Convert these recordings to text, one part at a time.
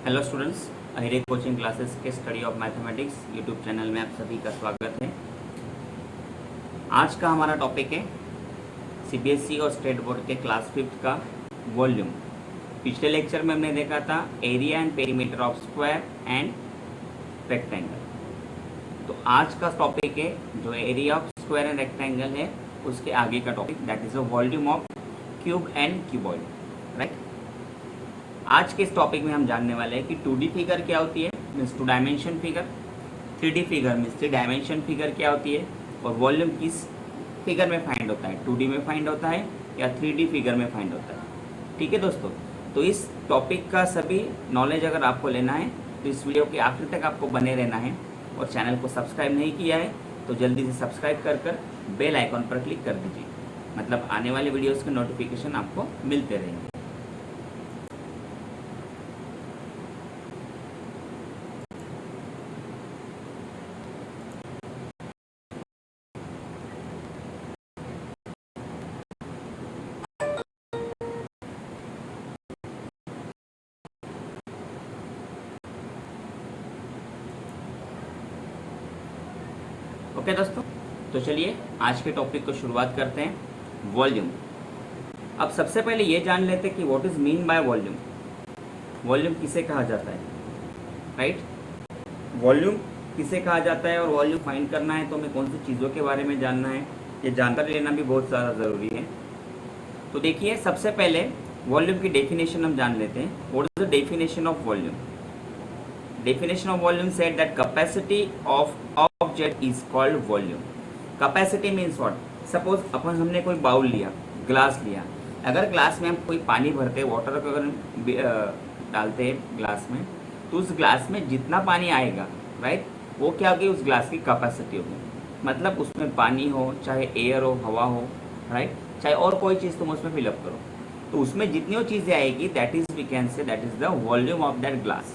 Hello students, Ahire coaching classes के study of mathematics YouTube channel में आप सभी का स्वागत है। आज का हमारा टॉपिक है सीबीएसई और स्टेट बोर्ड के क्लास 5th का वॉल्यूम। पिछले लेक्चर में हमने देखा था area and perimeter of square and rectangle. तो आज का टॉपिक है जो area of square and rectangle है उसके आगे का topic, that is the volume of cube and cuboid, right. आज के इस टॉपिक में हम जानने वाले हैं कि 2D फिगर क्या होती है, means 2 dimension figure, 3D figure means 3 dimension figure क्या होती है, और वॉल्यूम किस फिगर में फाइंड होता है, 2D में फाइंड होता है या 3D फिगर में फाइंड होता है। ठीक है दोस्तों, तो इस टॉपिक का सभी नॉलेज अगर आपको लेना है तो इस वीडियो के आखिर तक आपको बने रहना है, और चैनल को सब्सक्राइब नहीं किया है तो जल्दी से सब्सक्राइब कर बेल आइकॉन पर क्लिक कर दीजिए, मतलब आने वाले वीडियोज़ के नोटिफिकेशन आपको मिलते रहेंगे। ओके दोस्तों, तो चलिए आज के टॉपिक को शुरुआत करते हैं, वॉल्यूम। अब सबसे पहले ये जान लेते हैं कि what is mean by volume. Volume किसे कहा जाता है, राइट। वॉल्यूम किसे कहा जाता है और वॉल्यूम फाइंड करना है तो हमें कौन सी चीज़ों के बारे में जानना है, ये जानकारी लेना भी बहुत ज़्यादा ज़रूरी है। तो देखिए, सबसे पहले वॉल्यूम की डेफिनेशन हम जान लेते हैं। What is the definition of volume? Definition of volume said that capacity of object is called volume. Capacity means what? Suppose अपन हमने कोई बाउल लिया, ग्लास लिया। अगर ग्लास में हम कोई पानी भरते हैं, वाटर को अगर डालते हैं ग्लास में, तो उस ग्लास में जितना पानी आएगा, राइट, वो क्या होगी, उस ग्लास की कैपेसिटी होगी। मतलब उसमें पानी हो, चाहे एयर हो, हवा हो, राइट, चाहे और कोई चीज़ तुम उसमें फिलअप करो, तो उसमें जितनी वो चीज़ें आएगी, that is we can say that is the volume of that glass.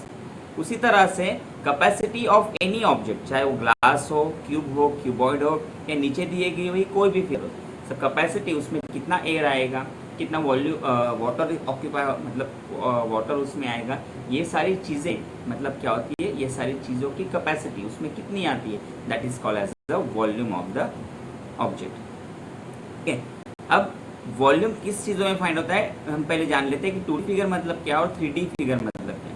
उसी तरह से कैपेसिटी ऑफ एनी ऑब्जेक्ट, चाहे वो ग्लास हो, क्यूब हो, क्यूबॉइड हो, या नीचे दिए गई हुई कोई भी फिगर हो, सो कैपेसिटी उसमें कितना एयर आएगा, कितना वॉल्यूम वाटर ऑक्यूपाई, मतलब वाटर उसमें आएगा, ये सारी चीज़ें मतलब क्या होती है, ये सारी चीज़ों की कैपेसिटी उसमें कितनी आती है, that is called as the volume of the object. Okay, अब वॉल्यूम किस चीज़ों में फाइंड होता है हम पहले जान लेते हैं कि 2D फिगर मतलब क्या और 3D फिगर मतलब क्या।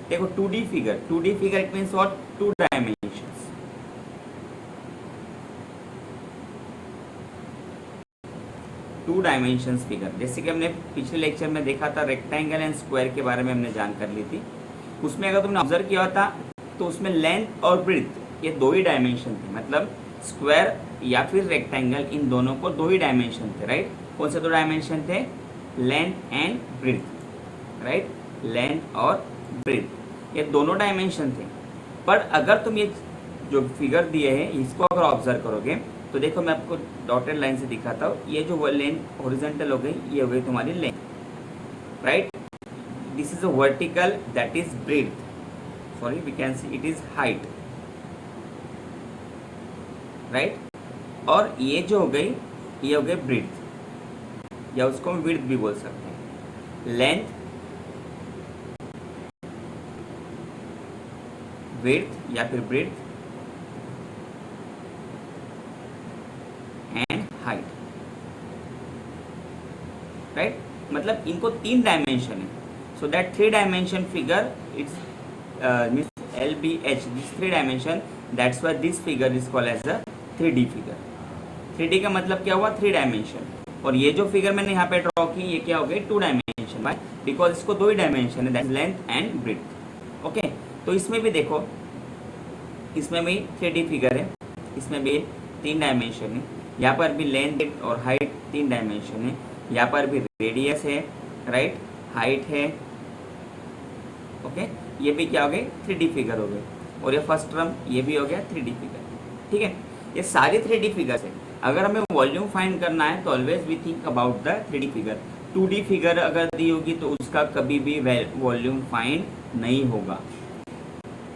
देखो 2D figure it means what, 2 dimensions. 2 dimensions figure, जैसे कि हमने पिछले लेक्चर में देखा था रेक्टेंगल एंड स्क्वायर के बारे में हमने जानकारी ली थी। उसमें अगर तुमने ऑब्जर्व किया था तो उसमें लेंथ और ब्रेड्थ ये 2 ही डायमेंशन थे, मतलब स्क्वायर या फिर रेक्टेंगल, इन दोनों को 2 ही डायमेंशन थे, राइट। कौन से 2 डायमेंशन थे? Length and breadth, right, length और ब्रेड्थ, ये दोनों डायमेंशन थे। पर अगर तुम ये जो फिगर दिए हैं इसको अगर ऑब्जर्व करोगे तो देखो, मैं आपको डॉटेड लाइन से दिखाता हूँ। ये जो लेंथ हॉरिजॉन्टल हो गई, ये हो गई तुम्हारी length, right. This is a vertical, that is breadth, sorry we can see it is height, right. और ये जो हो गई, ये हो गई ब्रेड्थ, या उसको हम विड्थ भी बोल सकते हैं। लेंथ, विड्थ या फिर ब्रेड्थ एंड हाइट, राइट। मतलब इनको 3 डायमेंशन है, so that 3 dimension figure it's means LBH, this 3 dimension, that's why this figure is called as a 3D figure. 3D का मतलब क्या हुआ, 3 डायमेंशन। और ये जो फिगर मैंने यहाँ पे ड्रॉ की, ये क्या हो गई, 2 डायमेंशन, बाय बिकॉज इसको 2 ही डायमेंशन है, that is length and breadth. Okay, तो इसमें भी देखो, इसमें भी 3D फिगर है, इसमें भी 3 डायमेंशन है, यहाँ पर भी लेंथ और हाइट 3 डायमेंशन है, यहाँ पर भी रेडियस है, राइट, हाइट है। ओके, ये भी क्या हो गए, 3D फिगर हो गए। और ये फर्स्ट टर्म ये भी हो गया 3D फिगर, ठीक है। ये सारे 3D फिगर्स है। अगर हमें वॉल्यूम फाइंड करना है तो always we think about the 3D figure. 2D figure अगर दी होगी तो उसका कभी भी वॉल्यूम फाइंड नहीं होगा।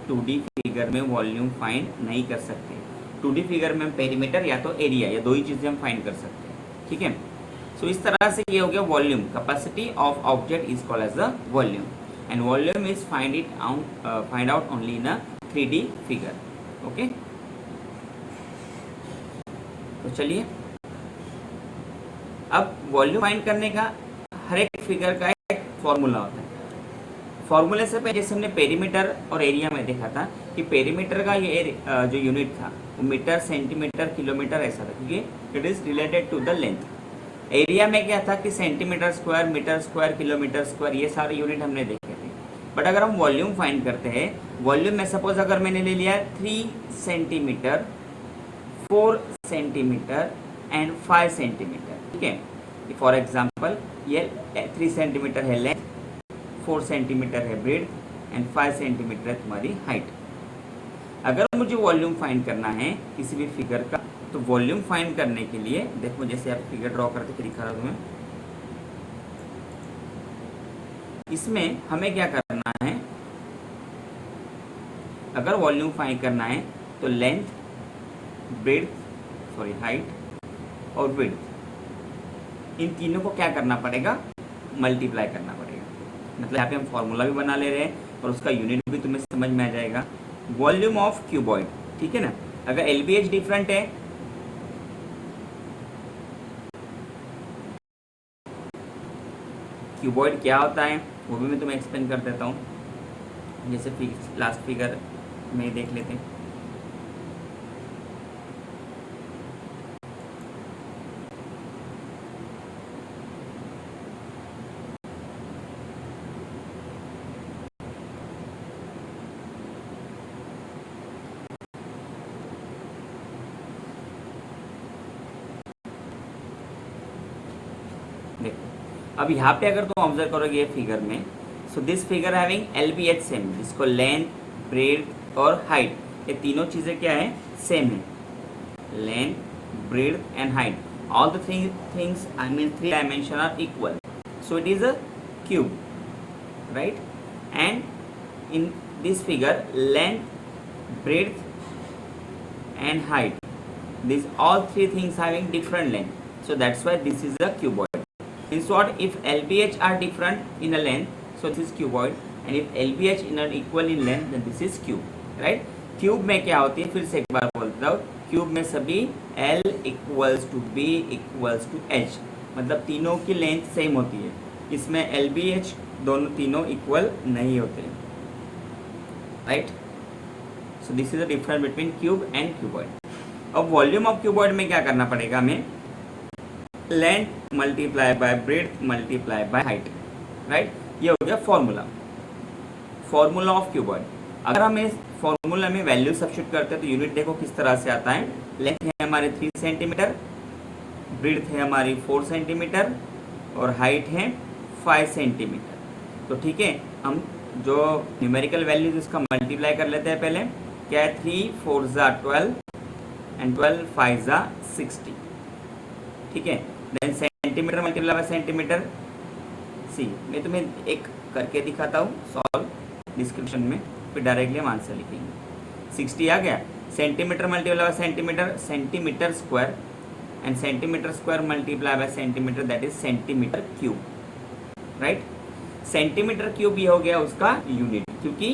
2D फिगर में वॉल्यूम फाइंड नहीं कर सकते। 2D फिगर में पेरीमीटर या तो एरिया, या 2 ही चीज़ें हम फाइंड कर सकते हैं, ठीक है। सो इस तरह से ये हो गया volume, capacity of object is called as the volume. and volume is find out only in a 3D figure. Okay, तो चलिए अब वॉल्यूम फाइंड करने का हर एक फिगर का एक फॉर्मूला होता है। फॉर्मूले से पहले जैसे हमने पेरीमीटर और एरिया में देखा था कि पेरीमीटर का ये जो यूनिट था वो मीटर, सेंटीमीटर, किलोमीटर ऐसा था, क्योंकि it is related to the length. Area में क्या था कि centimetre square, metre square, kilometre square, ये सारे यूनिट हमने देखे थे। बट अगर हम वॉल्यूम फाइंड करते हैं, वॉल्यूम में सपोज अगर मैंने ले लिया 3 सेंटीमीटर, 4 सेंटीमीटर एंड 5 सेंटीमीटर, ठीक है। फॉर एग्जाम्पल ये 3 सेंटीमीटर है लेंथ, 4 सेंटीमीटर है ब्रेड एंड 5 सेंटीमीटर है तुम्हारी हाइट। अगर मुझे वॉल्यूम फाइंड करना है किसी भी फिगर का, तो वॉल्यूम फाइंड करने के लिए देखो, जैसे आप फिगर ड्रॉ करके दिखा रहा हूं तुम्हें, इसमें हमें क्या करना है, अगर वॉल्यूम फाइंड करना है तो लेंथ, हाइट और विड्थ, इन तीनों को क्या करना पड़ेगा, मल्टीप्लाई करना पड़ेगा। मतलब यहाँ पे हम फॉर्मूला भी बना ले रहे हैं और उसका यूनिट भी तुम्हें समझ में आ जाएगा। वॉल्यूम ऑफ क्यूबॉइड, ठीक है ना। अगर एलबीएच डिफरेंट है, क्यूबॉइड क्या होता है वो भी मैं तुम्हें एक्सप्लेन कर देता हूँ। जैसे लास्ट फिगर में देख लेते हैं। देखो अब यहाँ पे अगर तुम ऑब्जर्व करोगे ये फिगर में, so this figure having LBH same, जिसको लेंथ, ब्रेड और हाइट, ये तीनों चीजें क्या है, सेम है। Length, breadth and height, all the things I mean 3 dimension are equal, so it is a cube, right. And in this figure length, breadth and height, these all 3 things having different length, so that's why this is a cuboid. In short, if LBH are different in a length, so this is cuboid, and if LBH in an equal in length, then this is cube, right? Cube में क्या होती है, फिर से एक बार बोलता हूँ, cube में सभी L equals to B equals to H, मतलब तीनों की लेंथ सेम होती है। इसमें LBH दोनों तीनों इक्वल नहीं होते, right. So this is the difference between cube and cuboid. अब वॉल्यूम ऑफ क्यूबॉइड में क्या करना पड़ेगा हमें, length multiply by breadth multiply by height, right. ये हो गया फॉर्मूला ऑफ क्यूबॉइड। अगर हम इस फॉर्मूला में वैल्यू सब्स्टिट्यूट करते हैं तो यूनिट देखो किस तरह से आता है। लेंथ है हमारे 3 सेंटीमीटर, ब्रेड्थ है हमारी 4 सेंटीमीटर और हाइट है 5 सेंटीमीटर। तो ठीक है, हम जो न्यूमेरिकल वैल्यूज इसका मल्टीप्लाई कर लेते हैं पहले। क्या है, 3 4 ज़ा 12 एंड 12 5 ज़ा 60, ठीक है। Then centimetre multiply by centimetre, see मैं तुम्हें एक करके दिखाता हूँ सॉल्व डिस्क्रिप्शन में, फिर डायरेक्टली हम आंसर लिखेंगे। 60 आ गया। Centimetre multiply by centimetre, centimetre square, and centimetre square multiply by centimetre, that is centimetre cube, right. Centimetre cube ये हो गया उसका यूनिट, क्योंकि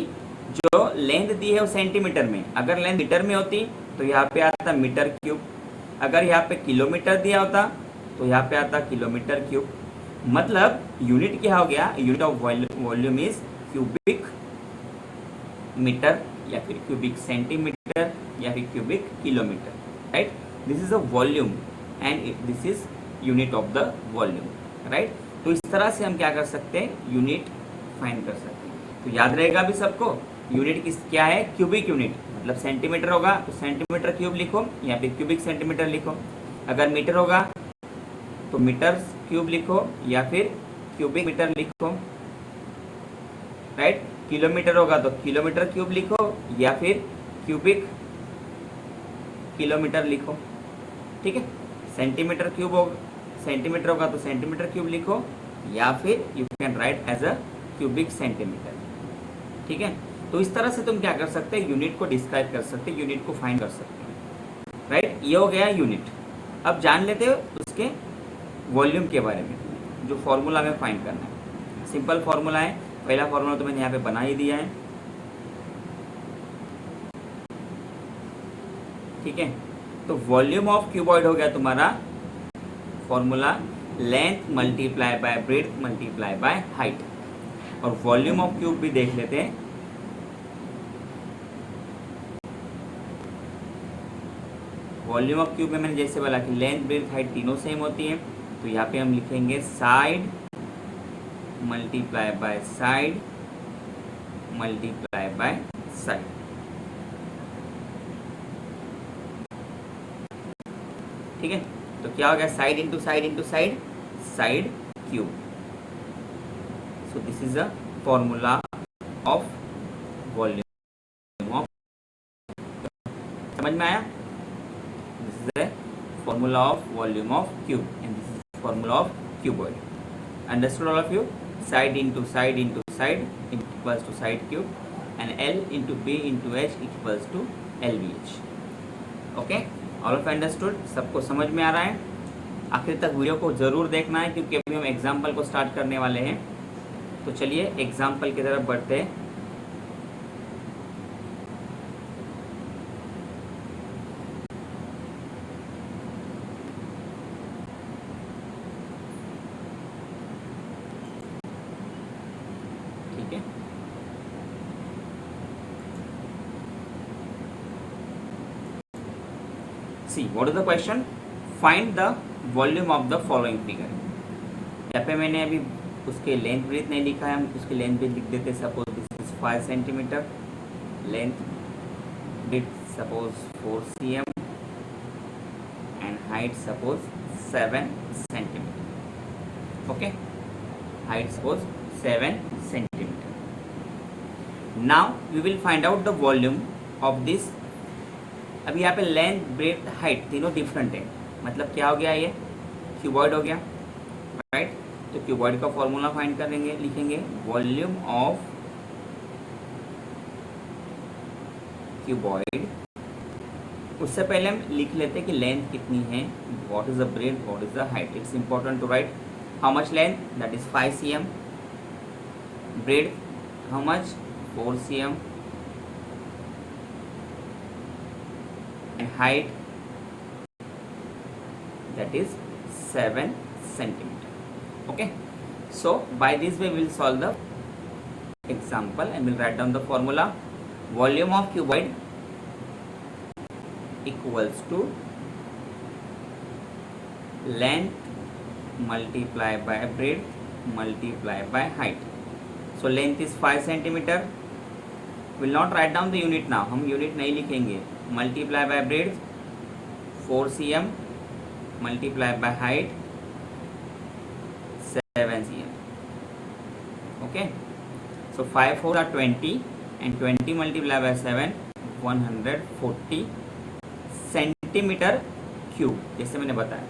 जो लेंथ दी है वो सेंटीमीटर में, अगर लेंथ मीटर में होती तो यहाँ पे आता मीटर क्यूब, अगर यहाँ पे किलोमीटर दिया होता तो यहाँ पे आता किलोमीटर क्यूब। मतलब यूनिट क्या हो गया, unit of volume is cubic metre या फिर क्यूबिक सेंटीमीटर या फिर cubic kilometre, right. This is a volume and this is unit of the volume, right. तो इस तरह से हम क्या कर सकते हैं, यूनिट फाइंड कर सकते हैं। तो याद रहेगा अभी सबको, यूनिट किस क्या है, क्यूबिक यूनिट, मतलब सेंटीमीटर होगा तो सेंटीमीटर क्यूब लिखो या फिर क्यूबिक सेंटीमीटर लिखो। अगर मीटर होगा तो मीटर क्यूब लिखो या फिर क्यूबिक मीटर लिखो, राइट। किलोमीटर होगा तो किलोमीटर क्यूब लिखो या फिर क्यूबिक किलोमीटर लिखो, ठीक है। सेंटीमीटर क्यूब हो, सेंटीमीटर होगा तो सेंटीमीटर क्यूब लिखो या फिर you can write as a cubic centimetre, ठीक है। तो इस तरह से तुम क्या कर सकते हैं, यूनिट को डिस्क्राइब कर सकते हैं, यूनिट को फाइंड कर सकते हैं, राइट। ये हो गया यूनिट। अब जान लेते हो उसके वॉल्यूम के बारे में, जो फॉर्मूला में फाइंड करना है। सिंपल फॉर्मूला है, पहला फॉर्मूला तो मैंने यहाँ पे बना ही दिया है, ठीक है। तो वॉल्यूम ऑफ क्यूबॉइड हो गया तुम्हारा formula length multiply by breadth multiply by height. और वॉल्यूम ऑफ क्यूब भी देख लेते हैं। वॉल्यूम ऑफ क्यूब में मैंने जैसे बोला कि लेंथ ब्रेड्थ हाइट तीनों सेम होती है, तो यहाँ पे हम लिखेंगे side multiply by side multiply by side. ठीक है, तो क्या हो गया side into side into side, side cube. So this is a formula of volume of, समझ में आया? This is a formula of volume of cube and this is formula of cuboid. Understood all of you? Side into side equals to side cube and L into B into H equals to LBH। Okay, all of understood? सबको समझ में आ रहा है? आखिर तक video को ज़रूर देखना है क्योंकि अभी हम एग्जाम्पल को स्टार्ट करने वाले हैं। तो चलिए एग्जाम्पल की तरफ बढ़ते हैं। ठीक है, see what is the question, find the volume of the following figure. यहाँ पे मैंने अभी उसके लेंथ ब्रेथ नहीं लिखा है, हम उसके लेंथ ब्रेथ लिख देते। Suppose this is 5 centimetre, length breadth suppose 4 cm and height suppose 7 centimetre. Okay, height suppose 7 centimetre. Now we will find out the volume of this. अभी यहाँ पे लेंथ ब्रेथ हाइट तीनों डिफरेंट है, मतलब क्या हो गया, ये क्यूबॉइड हो गया, राइट। तो क्यूबॉइड का फॉर्मूला फाइंड करेंगे, लिखेंगे वॉल्यूम ऑफ क्यूबॉइड। उससे पहले हम लिख लेते हैं कि लेंथ कितनी है, what is the breadth, what is the height. It's important to write how much length, that is 5 cm, breadth how much 4 cm and height that is 7 centimeter. Okay, so by this way we will solve the example and we'll write down the formula. Volume of cuboid equals to length multiply by breadth multiply by height. So length is 5 centimeter. Will not write down the unit now, हम unit नहीं लिखेंगे। Multiply by breadth 4 cm multiply by height 7 cm. Okay, so 5 4 are 20 and 20 multiply by 7 140 centimetre cube. जैसे मैंने बताया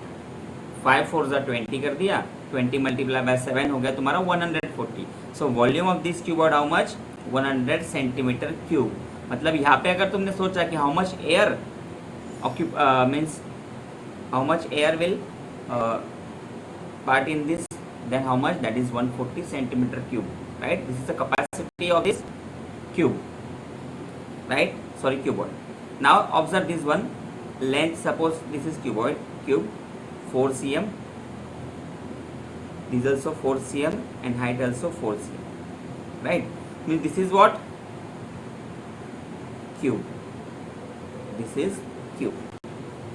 5 4 are 20 कर दिया, 20 multiply by 7 हो गया तुम्हारा 140। So volume of this cuboid how much, 100 centimetre cube. मतलब यहाँ पे अगर तुमने सोचा कि how much air means how much air will part in this, then how much, that is 140 centimetre cube, right. This is the capacity of this cube, right, sorry cuboid. Now observe this one, length suppose this is cuboid cube 4 cm, this is also 4 cm and height also 4 cm, right. Means this is what, cube, this is cube.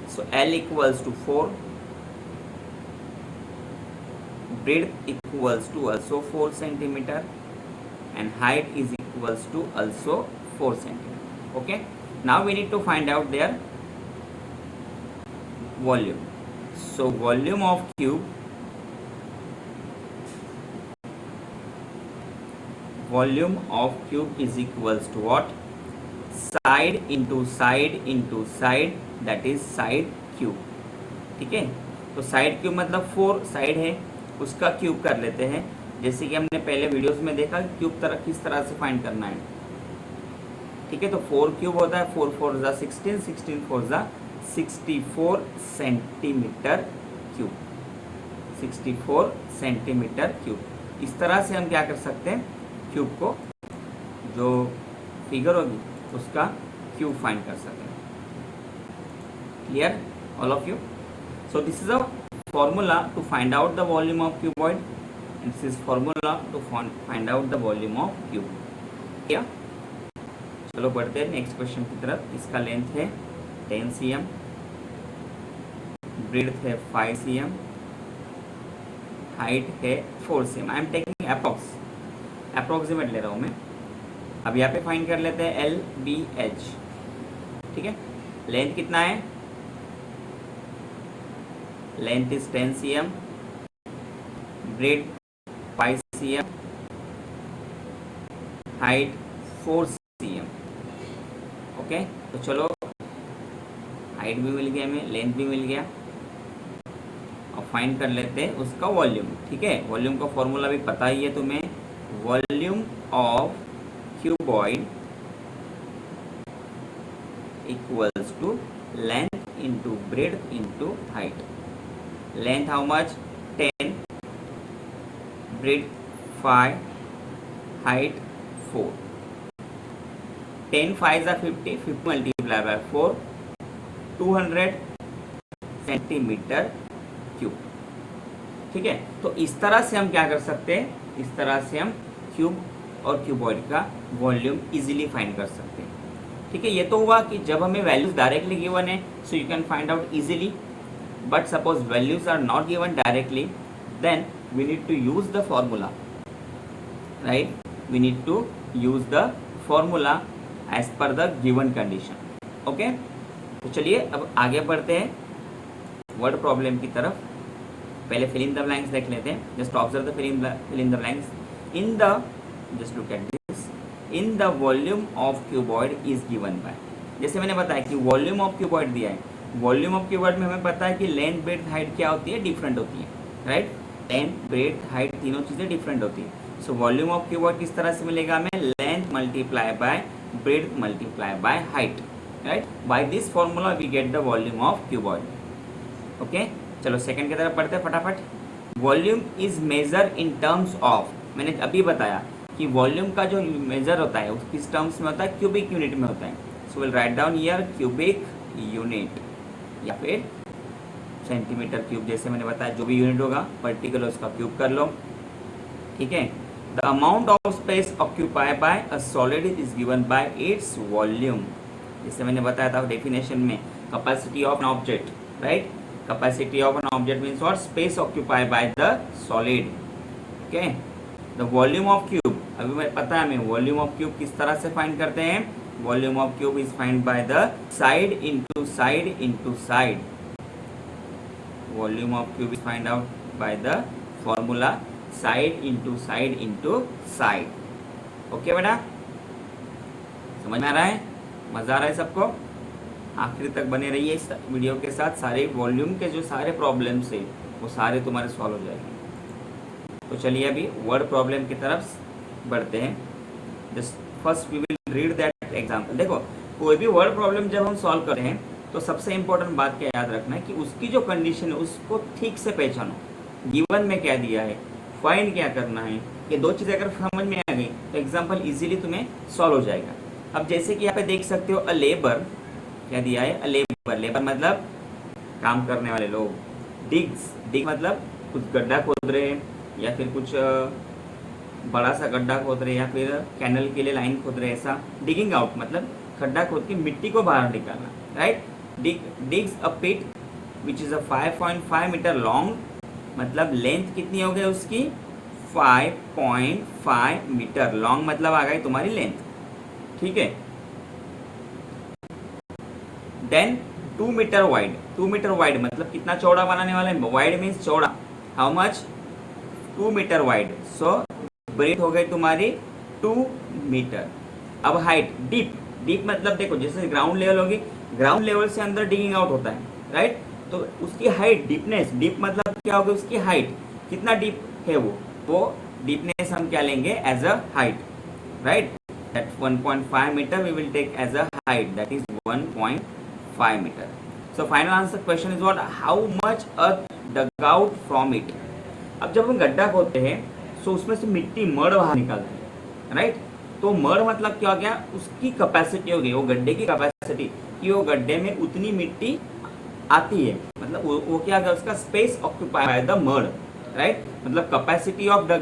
So L equals to 4, breadth equals to also 4 centimeter and height is equals to also 4 centimeter. Okay, now we need to find out their volume. So volume of cube, volume of cube is equals to what, side into side into side, that is side cube। ठीक है, तो side cube मतलब 4 side है, उसका cube कर लेते हैं। जैसे कि हमने पहले वीडियोस में देखा क्यूब किस तरह से फाइंड करना है। ठीक है, तो 4 क्यूब होता है 4 4 जा 16, 16 4 जा 64 सेंटीमीटर क्यूब, 64 सेंटीमीटर क्यूब। इस तरह से हम क्या कर सकते हैं, क्यूब को, जो फिगर होगी उसका क्यूब फाइंड कर सकते हैं। Clear all of you? So this is a formula to find out the volume of cuboid, and this is formula to find out the volume of cube. क्या? चलो बढ़ते हैं नेक्स्ट क्वेश्चन की तरफ। इसका लेंथ है 10 cm, ब्रेड्थ है 5 cm, height है 4 cm। I am taking approximate ले रहा हूँ मैं। अब यहाँ पे फाइंड कर लेते हैं LBH। ठीक है, लेंथ कितना है? Length is 10 cm, breadth 5 cm, height 4 cm। Okay, तो चलो हाइट भी मिल गया हमें, लेंथ भी मिल गया। और फाइंड कर लेते हैं उसका वॉल्यूम। ठीक है, वॉल्यूम का फॉर्मूला भी पता ही है तुम्हें। Volume of cuboid equals to length into breadth into height. Length how much? 10, breadth 5, height 4। 10 5 are 50, 50 multiplied by 4, 200 centimetre cube. ठीक है, तो इस तरह से हम क्या कर सकते हैं? इस तरह से हम क्यूब और क्यूबॉइड का वॉल्यूम इजीली फाइंड कर सकते हैं। ठीक है, ये तो हुआ कि जब हमें वैल्यूज डायरेक्टली गिवन है, so you can find out easily. But suppose values are not given directly, then we need to use the formula, right? We need to use the formula as per the given condition. Okay? तो चलिए अब आगे बढ़ते हैं word problem की तरफ। पहले fill in the blanks देख लेते हैं। Just observe the fill in the blanks. In the, just look at this. In the volume of cuboid is given by, जैसे मैंने बताया कि वॉल्यूम ऑफ क्यूबॉइड दिया है। वॉल्यूम ऑफ क्यूबॉइड में हमें पता है कि लेंथ ब्रेड्थ हाइट क्या होती है? डिफरेंट होती है, राइट? लेंथ ब्रेड्थ हाइट तीनों चीज़ें डिफरेंट होती है। सो वॉल्यूम ऑफ क्यूबॉइड किस तरह से मिलेगा हमें? Length multiply by breadth multiply by height, right? By this formula we get the volume of cuboid. Okay, चलो सेकंड की तरफ पढ़ते हैं फटाफट। Volume is measure in terms of, मैंने अभी बताया कि वॉल्यूम का जो मेजर होता है वो किस टर्म्स में होता है? क्यूबिक यूनिट में होता है। So will write down here cubic unit, या फिर सेंटीमीटर क्यूब, जैसे मैंने बताया जो भी यूनिट होगा पर्टिकुलर उसका क्यूब कर लो। ठीक है, the amount of space occupied by a solid is given by its volume. जैसे मैंने बताया था डेफिनेशन में, capacity of an object, right? Capacity of an object means what? Space occupied by the solid. Okay, the volume of cube, अभी मैं पता है हमें वॉल्यूम ऑफ क्यूब किस तरह से फाइंड करते हैं? Volume of cube is found by the side into side into side. Volume of cube is found out by the formula side into side into side. Okay बेटा, समझ में आ रहा है? मजा आ रहा है सबको? आखिर तक बने रहिए इस वीडियो के साथ। सारे वॉल्यूम के जो सारे प्रॉब्लम्स है वो सारे तुम्हारे सॉल्व हो जाएंगे। तो चलिए अभी वर्ड प्रॉब्लम की तरफ बढ़ते हैं। Just first we will read that example. देखो, कोई भी वर्ड प्रॉब्लम जब हम सॉल्व करते हैं तो सबसे इंपॉर्टेंट बात क्या याद रखना है कि उसकी जो कंडीशन है उसको ठीक से पहचानो। गिवन में क्या दिया है, फाइंड क्या करना है, ये दो चीज़ें अगर समझ में आ गई तो एग्जाम्पल इजीली तुम्हें सॉल्व हो जाएगा। अब जैसे कि यहाँ पे देख सकते हो, अ लेबर, क्या दिया है? अ लेबर, लेबर मतलब काम करने वाले लोग। डिग्स, डिग मतलब कुछ गड्ढा खोद रहे हैं या फिर कुछ बड़ा सा गड्ढा खोद रहे या फिर कैनल के लिए लाइन खोद रहे, ऐसा। डिगिंग आउट मतलब खड्डा खोद के मिट्टी को बाहर निकालना, right? Digs a pit which is a 5.5 metre long, मतलब लेंथ कितनी हो गई उसकी? 5.5 मीटर। लॉन्ग मतलब आ गई तुम्हारी लेंथ, ठीक है? Then 2 metre wide, 2 metre wide मतलब कितना चौड़ा बनाने वाला है? वाइड मीन्स चौड़ा। How much? 2 metre wide. So breadth हो गई तुम्हारी 2 मीटर। अब हाइट, डीप, डीप मतलब देखो जैसे ग्राउंड लेवल होगी, ग्राउंड लेवल से अंदर डिगिंग आउट होता है, राइट? तो उसकी हाइट, डीपनेस, डीप मतलब क्या होगी? उसकी हाइट कितना डीप है वो डीपनेस हम क्या लेंगे? As a height, right? That 1.5 metre we will take as a height, that is 1.5 metre. So final answer question is what? How much earth dug out from it. अब जब हम गड्ढा खोदते हैं तो उसमें से मिट्टी, मड बाहर निकालते हैं, राइट। तो मड मतलब क्या हो गया, उसकी कैपेसिटी हो गई, वो गड्ढे की कैपेसिटी कि वो गड्ढे में उतनी मिट्टी आती है, मतलब वो क्या गया, उसका space occupy by the mud, right. मतलब capacity of the,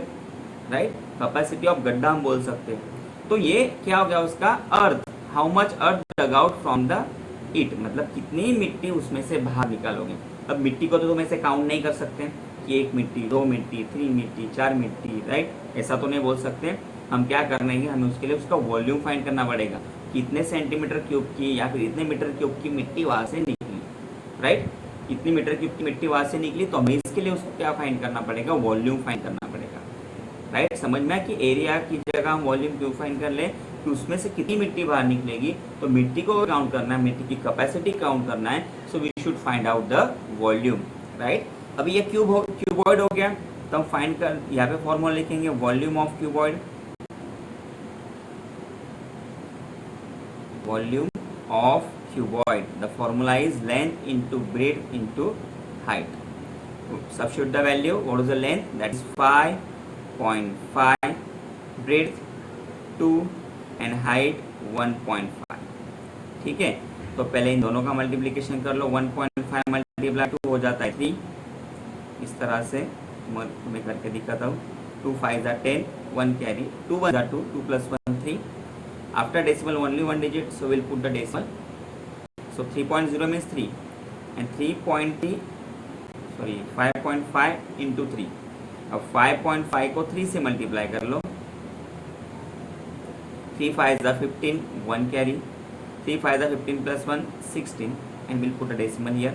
right, capacity of गड्ढा हम बोल सकते हैं। तो ये क्या हो गया उसका earth, how much earth dug out from the it, मतलब कितनी मिट्टी उसमें से बाहर निकालोगे। अब मिट्टी को तो तुम ऐसे काउंट नहीं कर सकते कि 1 मिट्टी, 2 मिट्टी, 3 मिट्टी, 4 मिट्टी, राइट, ऐसा तो नहीं बोल सकते। हम क्या करना है, हमें उसके लिए उसका वॉल्यूम फाइंड करना पड़ेगा, कितने सेंटीमीटर क्यूब की या फिर इतने मीटर क्यूब की मिट्टी वहां से निकली, राइट, कितनी मीटर क्यूब की मिट्टी वहां से निकली। तो हमें इसके लिए उसको क्या फाइंड करना पड़ेगा, वॉल्यूम फाइंड करना पड़ेगा, राइट। समझ में आया कि एरिया की जगह हम वॉल्यूम क्यों फाइंड कर ले, कि उसमें से कितनी मिट्टी बाहर निकलेगी। तो मिट्टी को काउंट करना है, मिट्टी की कैपेसिटी काउंट करना है, so we should find out the volume, right. अभी ये क्यूबॉइड हो गया, तो हम फाइंड कर, यहाँ पे फॉर्मूला लिखेंगे volume of cuboid, volume of cuboid, the formula is length into breadth into height. Substitute the value, what is the length, that is 5.5, breadth 2 and height 1.5, ठीक है। तो पहले इन दोनों का मल्टीप्लिकेशन कर लो, 1.5 मल्टीप्लाई 2 हो जाता है 3, इस तरह से मैं करके दिखाता हूँ। 2 5 are 10, 1 carry, 2 1 are 2, 2 plus 1 3. After decimal only one digit, so we'll put the decimal. So 3.0 means 3 and 5.5 into 3. अब 5.5 को 3 से मल्टीप्लाई कर लो, 3 5 is 15, 1 carry, 3 5 is 15 plus 1 16 and we'll put a decimal here.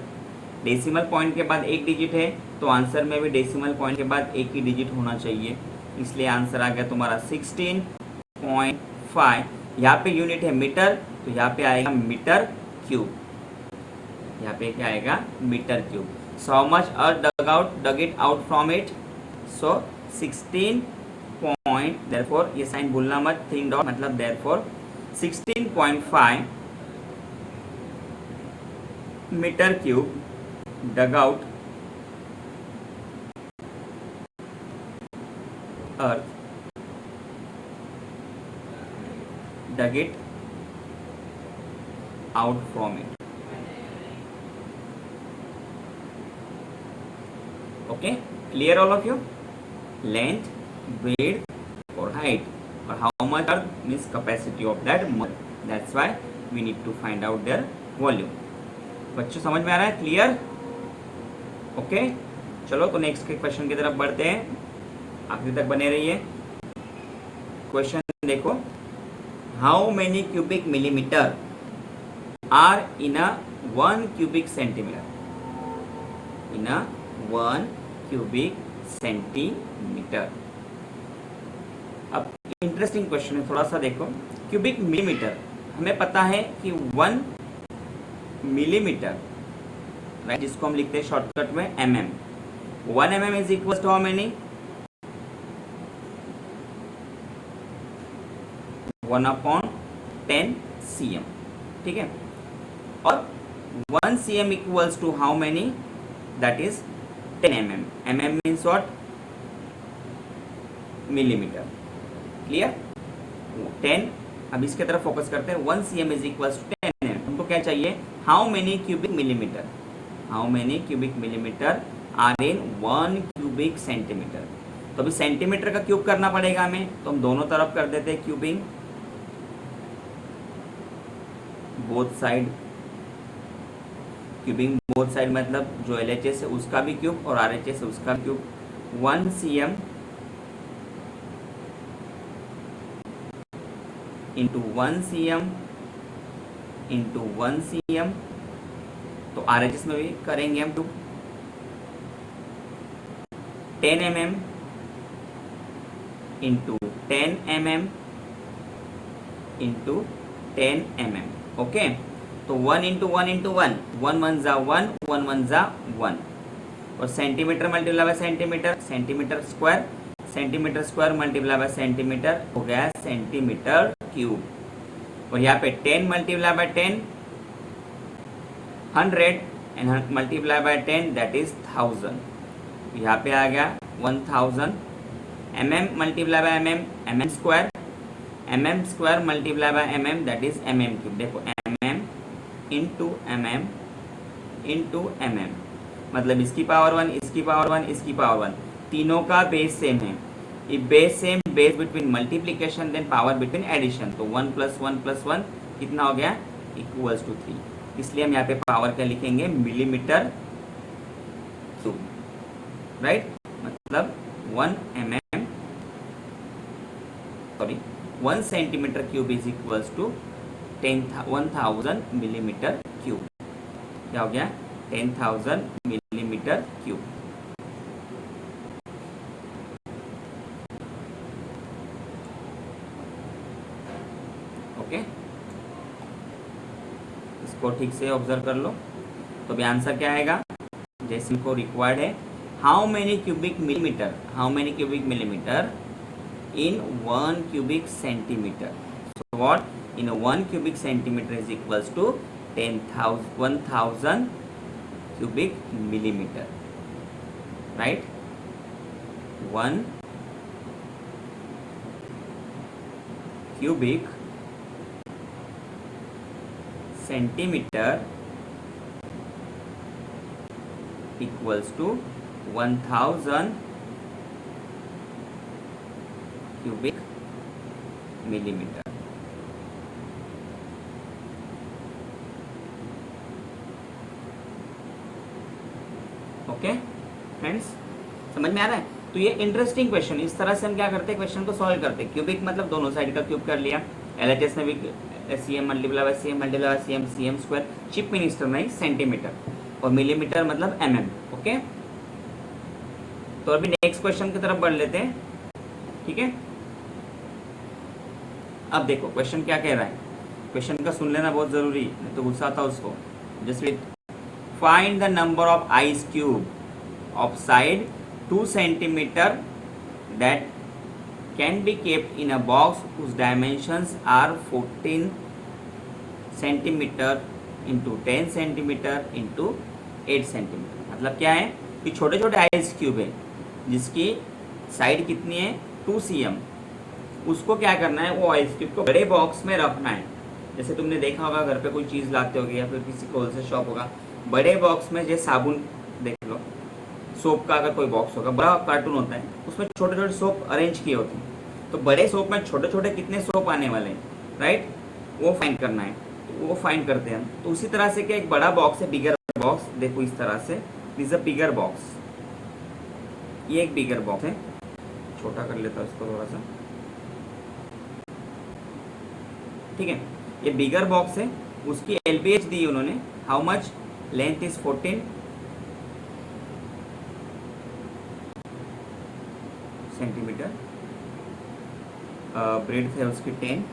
Decimal point के बाद एक digit है, तो answer में भी डेसिमल पॉइंट के बाद एक ही डिजिट होना चाहिए, इसलिए आंसर आ गया तुम्हारा 16.5। यहाँ पे यूनिट है मीटर, तो यहाँ पे आएगा मीटर क्यूब, यहाँ पे क्या आएगा, metre cube. So how much earth dug it out from it, so 16 point, therefore ये साइन भूलना मत, 3 डॉट मतलब therefore 16.5 metre cube dug out earth, dug it out from it. Okay, clear all of you? Length, width or height, or how much earth means capacity of that mud. That's why we need to find out their volume. बच्चों समझ में आ रहा है, clear? Okay, चलो तो next के question की तरफ बढ़ते हैं, आखिरी तक बने रहिए। क्वेश्चन देखो, how many cubic millimeter are in a 1 cubic centimeter, in a 1 cubic centimeter। अब इंटरेस्टिंग क्वेश्चन है, थोड़ा सा देखो। क्यूबिक मिलीमीटर, हमें पता है कि 1 मिलीमीटर, राइट, जिसको हम लिखते हैं शॉर्टकट में mm, 1 mm is equal to how many, 1/10 cm, ठीक है। और 1 cm equals to how many, that is 10 mm, mm means what, millimetre, clear. 10, अब इसके तरफ फोकस करते हैं, 1 cm is equals to 10 mm। हमको क्या चाहिए, how many cubic millimetre, how many cubic millimetre are in 1 cubic centimetre. तो अभी सेंटीमीटर का क्यूब करना पड़ेगा हमें, तो हम दोनों तरफ कर देते हैं cubing, both side, cubing both side मतलब जो LHS है उसका भी क्यूब और RHS है उसका cube. 1 cm into 1 cm into 1 cm, तो RHS में भी करेंगे हम cube. 10 mm into 10 mm into 10 mm, okay. तो 1 इंटू 1 इंटू 1, 1 1 जा 1, 1 1 जा 1, और centimetre multiply by centimetre, centimetre square multiply by centimetre हो गया सेंटीमीटर क्यूब। और यहाँ पे 10 multiply by 10 100 and multiply by 10 that is 1000, यहाँ पे आ गया 1000। mm multiply by mm, mm square mm square multiply by mm that is mm cube. देखो mm into mm मतलब इसकी पावर 1, इसकी पावर 1, इसकी पावर 1, तीनों का बेस सेम है। If base same, base between multiplication then power between addition, तो 1 + 1 + 1 कितना हो गया, इक्वल्स टू 3। इसलिए हम यहाँ पे पावर क्या लिखेंगे, मिलीमीटर क्यूब, राइट। मतलब 1 centimetre cube is equals to 1000 millimetre cube. क्या हो गया, 10,000 मिलीमीटर क्यूब। ओके, इसको ठीक से ऑब्जर्व कर लो। तो अभी आंसर क्या आएगा, जैसे इनको रिक्वायर्ड है, how many cubic millimetre in 1 cubic centimeter, so what, in 1 cubic centimeter is equals to 1000 cubic millimeter, right? 1 cubic centimeter equals to 1000 cubic millimeter। Okay friends, समझ में आ रहा है। तो ये इंटरेस्टिंग क्वेश्चन, इस तरह से हम क्या करते हैं, क्वेश्चन को सॉल्व करते हैं। क्यूबिक मतलब दोनों साइड का क्यूब कर लिया, एलएचएस में भी CM multiply by CM CM square, chief minister में सेंटीमीटर, और मिलीमीटर मतलब एमएम। ओके, तो अभी नेक्स्ट क्वेश्चन की तरफ बढ़ लेते हैं, ठीक है। अब देखो क्वेश्चन क्या कह रहा है, क्वेश्चन का सुन लेना बहुत जरूरी, नहीं तो गुस्सा आता उसको। Just find the number of ice cube of side 2 centimeter that can be kept in a box whose dimensions are 14 centimeter into 10 centimeter into 8 centimeter। मतलब क्या है कि छोटे छोटे आइस क्यूब है जिसकी साइड कितनी है, 2 cm। उसको क्या करना है, वो आइस क्यूब को बड़े बॉक्स में रखना है। जैसे तुमने देखा होगा घर पे कोई चीज़ लाते होगे या फिर किसी होलसेल शॉप होगा, बड़े बॉक्स में जैसे साबुन देख लो, सोप का अगर कोई बॉक्स होगा, बड़ा कार्टून होता है, उसमें छोटे छोटे सोप अरेंज किए होते हैं। तो बड़े सोप में छोटे छोटे कितने सोप आने वाले हैं, राइट, वो फाइंड करना है। तो वो फाइंड करते हैं हम। तो उसी तरह से क्या, एक बड़ा बॉक्स है, बिगर बॉक्स, देखो इस तरह से, दिस अ बिगर बॉक्स, ये एक बिगर बॉक्स है। छोटा कर लेता हूँ इसको थोड़ा सा, ठीक है। ये बिगर बॉक्स है, उसकी एलबीएच दी उन्होंने, how much, length is 14 centimetre, breadth है उसकी 10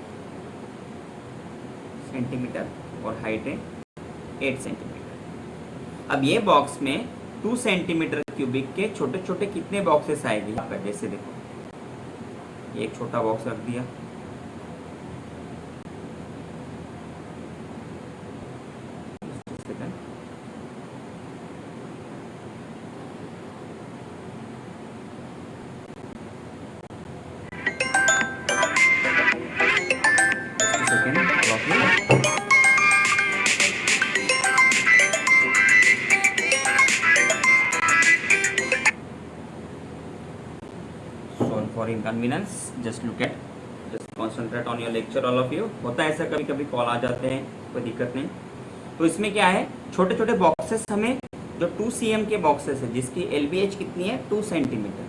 सेंटीमीटर और हाइट है 8 सेंटीमीटर। अब ये बॉक्स में 2 सेंटीमीटर क्यूबिक के छोटे छोटे कितने बॉक्सेस आएंगे यहाँ पर, जैसे देखो ये एक छोटा बॉक्स रख दिया, for inconvenience just look at, just concentrate on your lecture all of you. होता है ऐसा, कभी कभी कॉल आ जाते हैं, कोई दिक्कत नहीं। तो इसमें क्या है, छोटे छोटे बॉक्सेस हमें, जो 2 cm के बॉक्सेस है जिसकी एलबीएच कितनी है, 2 सेंटीमीटर,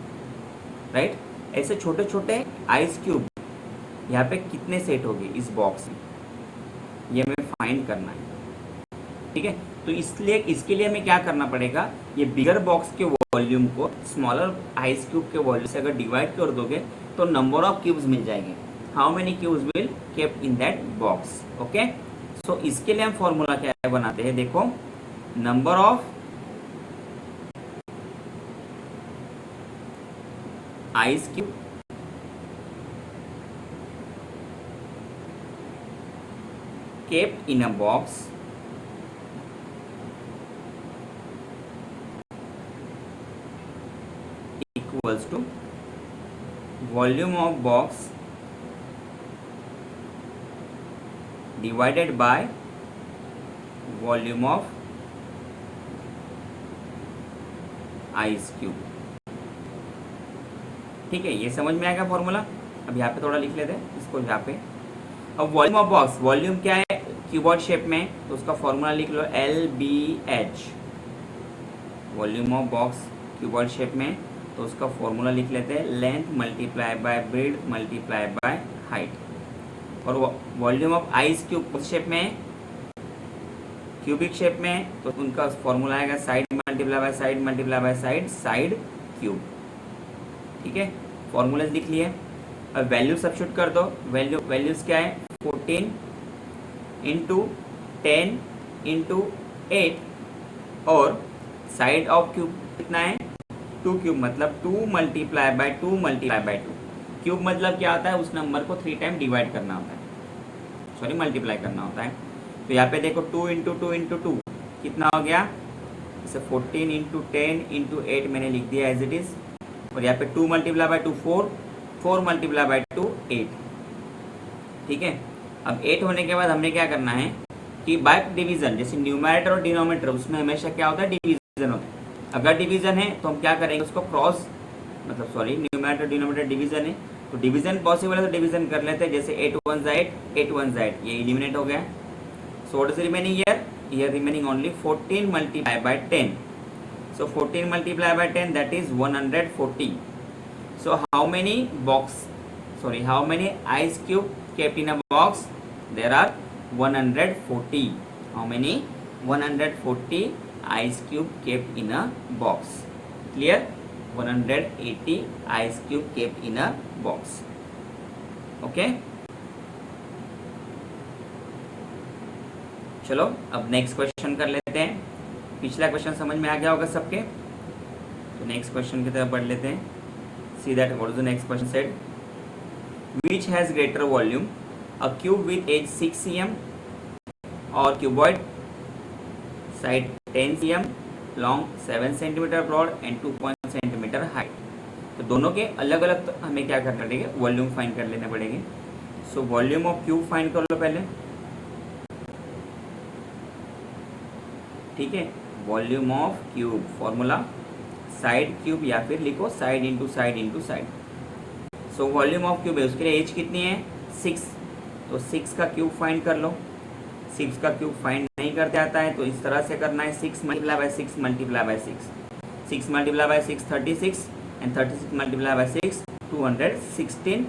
राइट। ऐसे छोटे छोटे आइस क्यूब यहाँ पे कितने सेट हो गए इस बॉक्स में, ये हमें फाइंड करना है, ठीक है। तो इसलिए इसके लिए हमें क्या करना पड़ेगा, ये बिगर बॉक्स के वॉल्यूम को स्मॉलर आइस क्यूब के वॉल्यूम से अगर डिवाइड कर दोगे तो नंबर ऑफ क्यूब्स मिल जाएंगे, how many cubes will kept in that box. Okay, so इसके लिए हम फॉर्मूला क्या बनाते हैं, देखो, number of ice cube kept in a box equals to volume of box divided by volume of ice cube. ठीक है, ये समझ में आएगा फॉर्मूला। अब यहाँ पे थोड़ा लिख लेते हैं इसको यहाँ पे। अब वॉल्यूम ऑफ बॉक्स, वॉल्यूम क्या है क्यूबॉइड शेप में, तो उसका फॉर्मूला लिख लो LBH। Volume of box cuboid shape में, तो उसका फॉर्मूला लिख लेते हैं length multiply by breadth multiply by height. और volume of ice cube shape में, क्यूबिक शेप में, तो उनका फॉर्मूला आएगा side multiply by side multiply by side, side cube. ठीक है, फॉर्मूलाज लिख लिए। अब वैल्यू सब्स्टिट्यूट कर दो। वैल्यूज क्या है 14 इंटू 10 इंटू 8 और साइड ऑफ क्यूब कितना है 2 क्यूब, मतलब 2 multiply by 2 multiply by 2। Cube मतलब क्या होता है, उस नंबर को 3 टाइम डिवाइड करना होता है, सॉरी मल्टीप्लाई करना होता है। तो यहाँ पे देखो 2 इंटू 2 इंटू 2 कितना हो गया, इसे 14 इंटू 10 इंटू 8 मैंने लिख दिया एज इट इज। और यहाँ पे 2 मल्टीप्लाई बाय 2 4, 4 मल्टीप्लाई बाय 2 8। ठीक है, अब 8 होने के बाद हमने क्या करना है कि बाय डिवीजन, जैसे न्यूमरेटर और डिनोमिनेटर उसमें हमेशा क्या होता है डिवीजन होता है। अगर डिवीजन है तो हम क्या करेंगे उसको क्रॉस, मतलब सॉरी न्यूमरेटर डिनोमिनेटर डिवीजन है तो डिवीजन पॉसिबल है तो डिवीजन कर लेते हैं। जैसे 8 1 जा 8, 8 1 जा 8, ये एलिमिनेट हो गया। So what is remaining here remaining only 14 multiply by 10। So 14 multiplied by 10, that is 140. So how many how many ice cube kept in a box? There are 140. How many? 140 ice cube kept in a box. Clear? 180 ice cube kept in a box. Okay? चलो अब next question कर लेते हैं। पिछला question समझ में आ गया होगा सबके, तो नेक्स्ट क्वेश्चन की तरफ बढ़ लेते हैं। See that what is the next question said, which has greater volume, a cube with edge 6 cm और cuboid side 10 cm long 7 cm broad and 2 cm height. तो दोनों के अलग अलग तो हमें क्या करना पड़ेगा, वॉल्यूम फाइंड कर लेने पड़ेंगे। So volume of cube find कर लो पहले। ठीक है, volume of cube formula side cube या फिर लिखो side into side into side. So volume of cube है, उसके लिए एज कितनी है 6, तो 6 का क्यूब फाइंड कर लो। 6 का क्यूब फाइंड नहीं करते आता है तो इस तरह से करना है 6 multiply by 6 multiply by 6, 6 multiply by 6 36 and 36 multiply by 6 216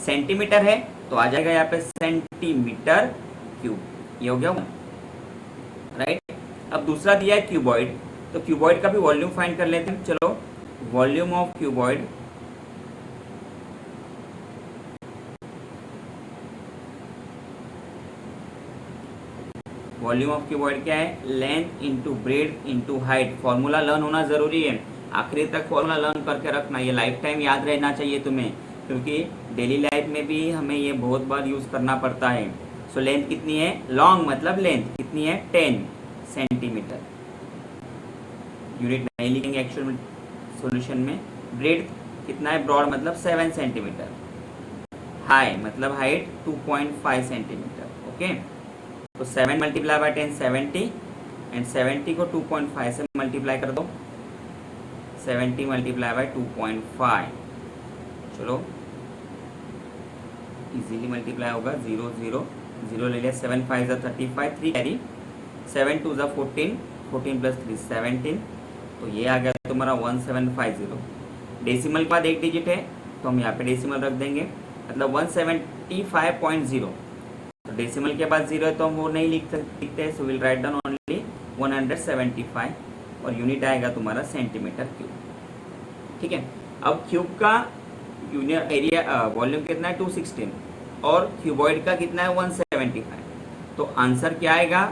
centimetre है, तो आ जाएगा यहाँ पे सेंटीमीटर क्यूब। ये हो गया राइट। अब दूसरा दिया है क्यूबॉइड, तो क्यूबॉइड का भी वॉल्यूम फाइंड कर लेते हैं। चलो volume of cuboid, volume of cuboid क्या है, length into breadth into height. Formula learn होना जरूरी है, आखिरी तक फॉर्मूला लर्न करके रखना, ये लाइफ टाइम याद रहना चाहिए तुम्हें, क्योंकि डेली लाइफ में भी हमें ये बहुत बार यूज करना पड़ता है। सो लेंथ कितनी है, लॉन्ग मतलब लेंथ कितनी है 10 सेंटीमीटर, यूनिट नहीं लिखेंगे एक्चुअल सॉल्यूशन में। ब्रेड कितना है, ब्रॉड मतलब 7 सेंटीमीटर, हाई मतलब हाइट 2.5 सेंटीमीटर। ओके, तो 7 मल्टीप्लाई बाय 10 70 एंड 70 को 2.5 से मल्टीप्लाई कर दो, 70 मल्टीप्लाई बाय 2.5। चलो इजीली मल्टीप्लाई होगा, 0 0 0 ले लिया, 7 5 जा 35, 3 कैरी, 7 2 जा 14, 14 प्लस 3 17, तो ये आ गया तुम्हारा 1750। डेसिमल के बाद एक डिजिट है तो हम यहाँ पे डेसिमल रख देंगे, मतलब 175.0। तो डेसिमल के बाद 0 है तो हम वो नहीं लिखते, so will write down only 175 और यूनिट आएगा तुम्हारा सेंटीमीटर क्यूब। ठीक है, अब क्यूब का यूनिट एरिया वॉल्यूम कितना है 216 और क्यूबॉइड का कितना है 175, तो आंसर क्या आएगा,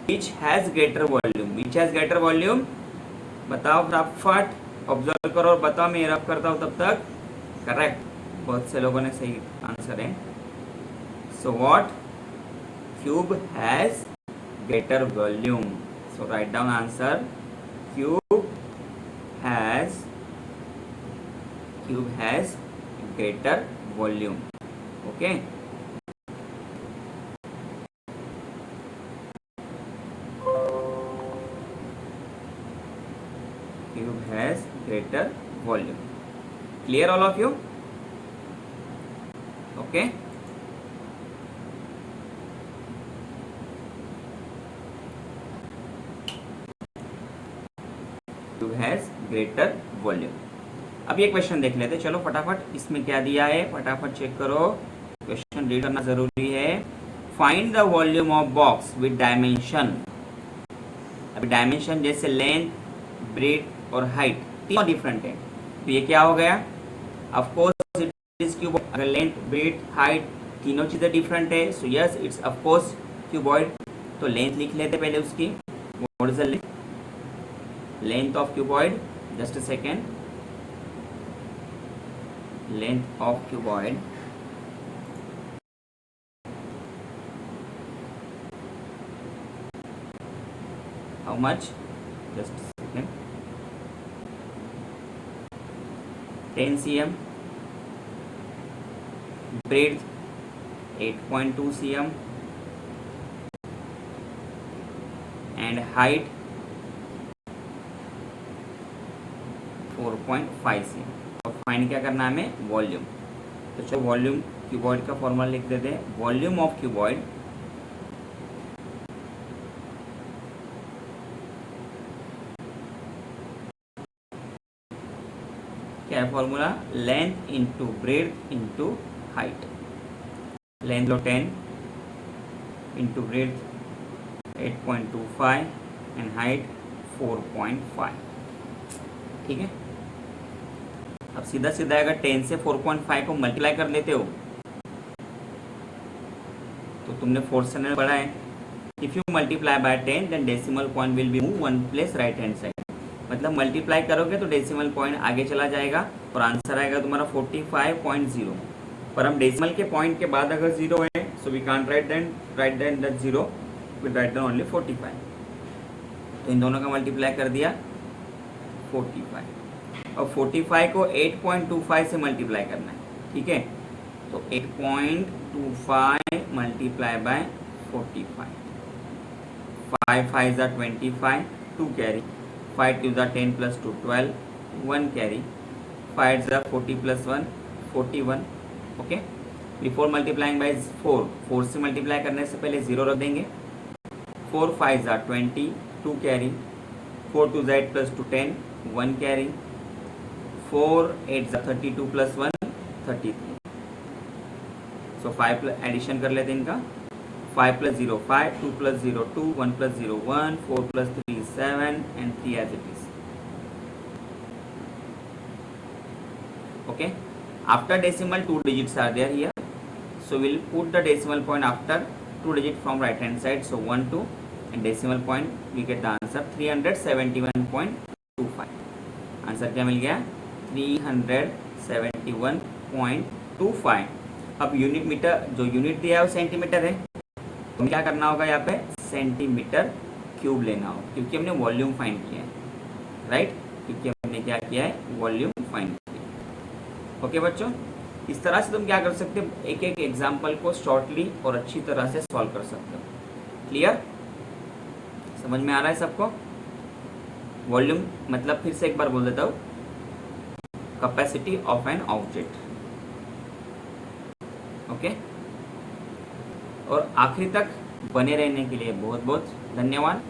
which has greater volume. Which has greater volume बताओ फटाफट, ऑब्जर्व करो और बताओ, मैं रफ करता हूँ तब तक। करेक्ट, बहुत से लोगों ने सही आंसर है। So what, cube has greater volume. So write down answer, cube has greater volume. Okay, Cube has greater volume. Clear all of you? Okay. Cube has greater volume. अब ये क्वेश्चन देख लेते, चलो फटाफट इसमें क्या दिया है फटाफट चेक करो, क्वेश्चन रीड करना जरूरी है। Find the volume of box with dimension. अभी डायमेंशन जैसे लेंथ, ब्रेथ और हाइट तीनों डिफरेंट है, तो ये क्या हो गया, of course it is cube. अगर लेंथ, ब्रेथ, हाइट तीनों चीजें डिफरेंट है, so yes it's of course cuboid. तो लेंथ लिख लेते पहले उसकी, what is the length of cuboid, just a second. Length of cuboid how much, just a second, 10 cm, breadth 8.2 cm and height 4.5 cm। और find क्या करना है हमें, वॉल्यूम। तो चलो वॉल्यूम क्यूबॉइड का फॉर्मूला लिख देते हैं। वॉल्यूम ऑफ क्यूबॉइड क्या है formula, length into breadth into height. Length low 10 into breadth 8.25 and height 4.5। ठीक है, अब सीधा सीधा अगर 10 से 4.5 को मल्टीप्लाई कर लेते हो तो तुमने फोर्थ स्टैंडर्ड पढ़ा है, if you multiply by 10 then decimal point will be move 1 place right hand side. मतलब मल्टीप्लाई करोगे तो डेसिमल पॉइंट आगे चला जाएगा और आंसर आएगा तुम्हारा 45.0। पर हम डेसिमल के पॉइंट के बाद अगर 0 है, so we can't write then that 0, we write then only 45। तो इन दोनों का मल्टीप्लाई कर दिया 45, और 45 को 8.25 से मल्टीप्लाई करना है। ठीक है, तो 8.25 multiply by 45, 5 5 are 25, 2 carry, 5 2 are 10 plus 2 12, 1 carry, 5 are 40 plus 1 41। Okay, before multiplying by 4 से मल्टीप्लाई करने से पहले 0 रख देंगे। 4 5 are 20, 2 carry, 4 2 are 8 plus 2 10, 1 carry, 4 8 are 32 plus 1 33। So 5 addition कर लेते हैं इनका, 5 plus 0 5, 2 plus 0 2, 1 plus 0 1, 4 plus 3 7 and 3 as it is। Okay, after decimal 2 digits are there here, so we'll put the decimal point after 2 digit from right hand side, so 1 2 and decimal point we get the answer 371.25। Answer क्या मिल गया, 371.25। अब unit metre, जो unit दिया है वो centimetre है, तो क्या करना होगा यहाँ पे, सेंटीमीटर क्यूब लेना होगा, क्योंकि हमने वॉल्यूम फाइंड किया है, राइट, क्योंकि हमने क्या किया है, वॉल्यूम फाइंड किया। ओके बच्चों, इस तरह से तुम क्या कर सकते हो, एक एक एग्जाम्पल को शॉर्टली और अच्छी तरह से सॉल्व कर सकते हो। क्लियर, समझ में आ रहा है सबको। वॉल्यूम मतलब फिर से एक बार बोल देता हूँ, capacity of an object. Okay, और आखिरी तक बने रहने के लिए बहुत बहुत धन्यवाद।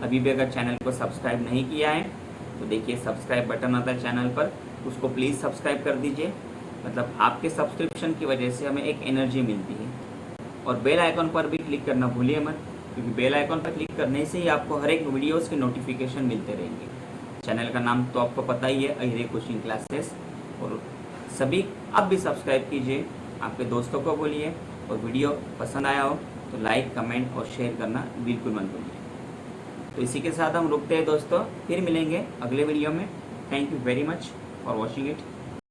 अभी भी अगर चैनल को सब्सक्राइब नहीं किया है तो देखिए सब्सक्राइब बटन आता है चैनल पर, उसको प्लीज़ सब्सक्राइब कर दीजिए। मतलब आपके सब्सक्रिप्शन की वजह से हमें एक एनर्जी मिलती है। और बेल आइकॉन पर भी क्लिक करना भूलिए मत, क्योंकि बेल आइकॉन पर क्लिक करने से ही आपको हर एक वीडियोज़ के नोटिफिकेशन मिलते रहेंगे। चैनल का नाम तो आपको पता ही है, अहिरे कोचिंग क्लासेस। और सभी आप भी सब्सक्राइब कीजिए, आपके दोस्तों को बोलिए, और वीडियो पसंद आया हो तो लाइक कमेंट और शेयर करना बिल्कुल मत भूलिए। तो इसी के साथ हम रुकते हैं दोस्तों, फिर मिलेंगे अगले वीडियो में। Thank you very much for watching it.